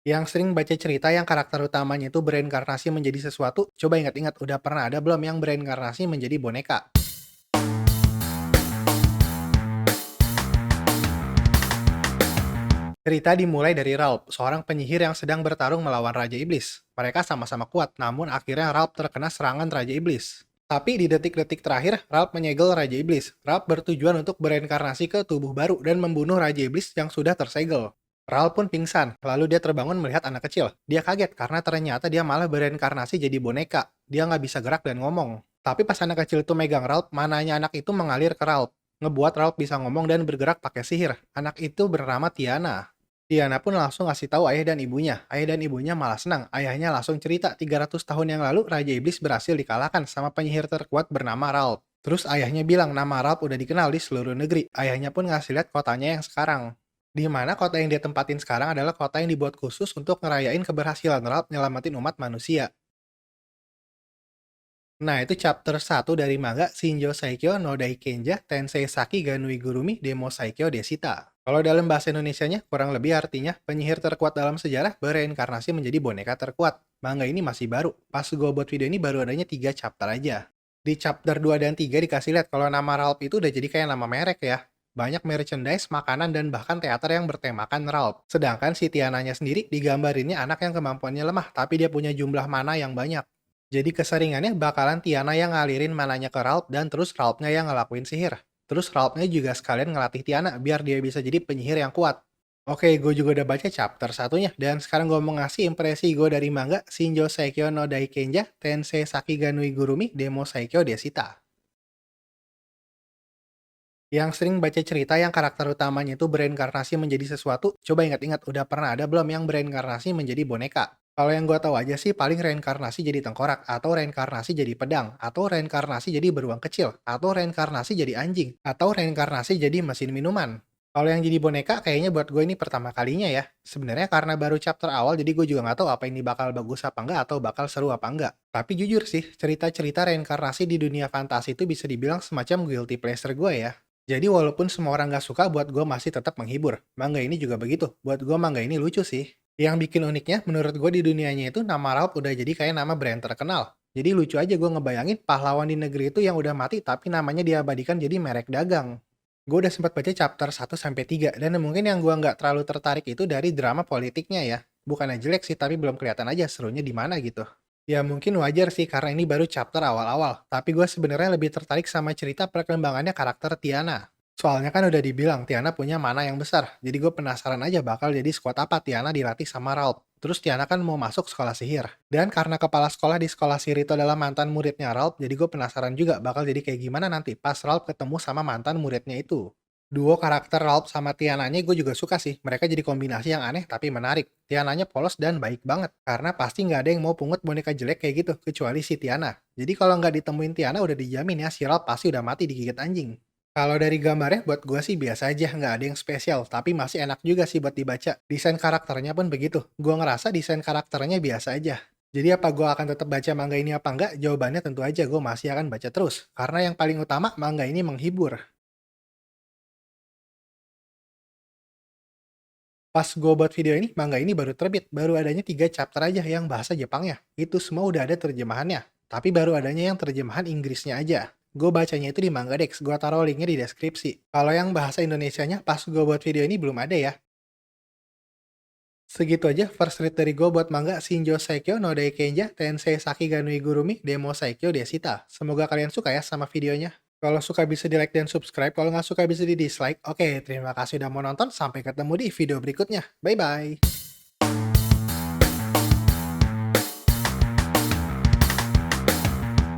Yang sering baca cerita yang karakter utamanya itu bereinkarnasi menjadi sesuatu, coba ingat-ingat udah pernah ada belum yang bereinkarnasi menjadi boneka? Cerita dimulai dari Ralph, seorang penyihir yang sedang bertarung melawan Raja Iblis. Mereka sama-sama kuat, namun akhirnya Ralph terkena serangan Raja Iblis. Tapi di detik-detik terakhir, Ralph menyegel Raja Iblis. Ralph bertujuan untuk bereinkarnasi ke tubuh baru dan membunuh Raja Iblis yang sudah tersegel. Ralph pun pingsan, lalu dia terbangun melihat anak kecil. Dia kaget karena ternyata dia malah bereinkarnasi jadi boneka. Dia nggak bisa gerak dan ngomong. Tapi pas anak kecil itu megang Ralph, mananya anak itu mengalir ke Ralph. Ngebuat Ralph bisa ngomong dan bergerak pakai sihir. Anak itu bernama Tiana. Tiana pun langsung ngasih tahu ayah dan ibunya. Ayah dan ibunya malah senang. Ayahnya langsung cerita 300 tahun yang lalu Raja Iblis berhasil dikalahkan sama penyihir terkuat bernama Ralph. Terus ayahnya bilang nama Ralph udah dikenal di seluruh negeri. Ayahnya pun ngasih lihat kotanya yang sekarang. Di mana kota yang dia tempatin sekarang adalah kota yang dibuat khusus untuk ngerayain keberhasilan Ralph nyelamatin umat manusia. Nah, itu chapter 1 dari manga Shinjo Saikyo no Daikenja Tensei Saki ga Nuigurumi Demo Saikyo Deshita. Kalau dalam bahasa Indonesianya, kurang lebih artinya penyihir terkuat dalam sejarah bereinkarnasi menjadi boneka terkuat. Manga ini masih baru. Pas gue buat video ini baru adanya 3 chapter aja. Di chapter 2 dan 3 dikasih lihat kalau nama Ralph itu udah jadi kayak nama merek ya. Banyak merchandise, makanan, dan bahkan teater yang bertemakan Ralph. Sedangkan si Tiananya sendiri digambarinnya anak yang kemampuannya lemah, tapi dia punya jumlah mana yang banyak. Jadi keseringannya bakalan Tiana yang ngalirin mananya ke Ralph dan terus Ralph-nya yang ngelakuin sihir. Terus Ralph-nya juga sekalian ngelatih Tiana biar dia bisa jadi penyihir yang kuat. Oke, gue juga udah baca chapter satunya dan sekarang gue mau ngasih impresi gue dari manga Shinjo Saikyo no Daikenja Tensei Saki ga Nuigurumi Demo Saikyo Deshita. Yang sering baca cerita yang karakter utamanya itu bereinkarnasi menjadi sesuatu, coba ingat-ingat udah pernah ada belum yang bereinkarnasi menjadi boneka? Kalau yang gue tahu aja sih paling reinkarnasi jadi tengkorak, atau reinkarnasi jadi pedang, atau reinkarnasi jadi beruang kecil, atau reinkarnasi jadi anjing, atau reinkarnasi jadi mesin minuman. Kalau yang jadi boneka kayaknya buat gue ini pertama kalinya ya. Sebenarnya karena baru chapter awal jadi gue juga nggak tahu apa ini bakal bagus apa enggak atau bakal seru apa enggak. Tapi jujur sih, cerita-cerita reinkarnasi di dunia fantasi itu bisa dibilang semacam guilty pleasure gue ya. Jadi walaupun semua orang nggak suka, buat gue masih tetap menghibur. Manga ini juga begitu. Buat gue manga ini lucu sih. Yang bikin uniknya, menurut gue di dunianya itu nama Ralph udah jadi kayak nama brand terkenal. Jadi lucu aja gue ngebayangin pahlawan di negeri itu yang udah mati tapi namanya diabadikan jadi merek dagang. Gue udah sempat baca chapter 1 sampai 3 dan mungkin yang gue nggak terlalu tertarik itu dari drama politiknya ya. Bukannya jelek sih tapi belum kelihatan aja serunya di mana gitu. Ya mungkin wajar sih karena ini baru chapter awal-awal, tapi gue sebenarnya lebih tertarik sama cerita perkembangannya karakter Tiana. Soalnya kan udah dibilang Tiana punya mana yang besar, jadi gue penasaran aja bakal jadi squad apa Tiana dilatih sama Ralph. Terus Tiana kan mau masuk sekolah sihir. Dan karena kepala sekolah di sekolah sihir itu adalah mantan muridnya Ralph, jadi gue penasaran juga bakal jadi kayak gimana nanti pas Ralph ketemu sama mantan muridnya itu. Duo karakter Ralph sama Tiananya gue juga suka sih. Mereka jadi kombinasi yang aneh tapi menarik. Tiananya polos dan baik banget. Karena pasti nggak ada yang mau pungut boneka jelek kayak gitu, kecuali si Tiana. Jadi kalau nggak ditemuin Tiana udah dijamin ya si Ralph pasti udah mati digigit anjing. Kalau dari gambarnya buat gue sih biasa aja, nggak ada yang spesial. Tapi masih enak juga sih buat dibaca. Desain karakternya pun begitu. Gue ngerasa desain karakternya biasa aja. Jadi apa gue akan tetap baca manga ini apa enggak? Jawabannya tentu aja gue masih akan baca terus. Karena yang paling utama manga ini menghibur. Pas gue buat video ini, manga ini baru terbit. Baru adanya 3 chapter aja yang bahasa Jepangnya. Itu semua udah ada terjemahannya. Tapi baru adanya yang terjemahan Inggrisnya aja. Gue bacanya itu di Mangadex, gue taruh linknya di deskripsi. Kalau yang bahasa Indonesianya pas gue buat video ini belum ada ya. Segitu aja first read dari gue buat manga Shinjo Saikyo no Daikenja Tensei Saki ga Nuigurumi Demo Saikyo Deshita. Semoga kalian suka ya sama videonya. Kalau suka bisa di like dan subscribe, kalau nggak suka bisa di dislike. Oke, terima kasih udah mau nonton, sampai ketemu di video berikutnya. Bye-bye!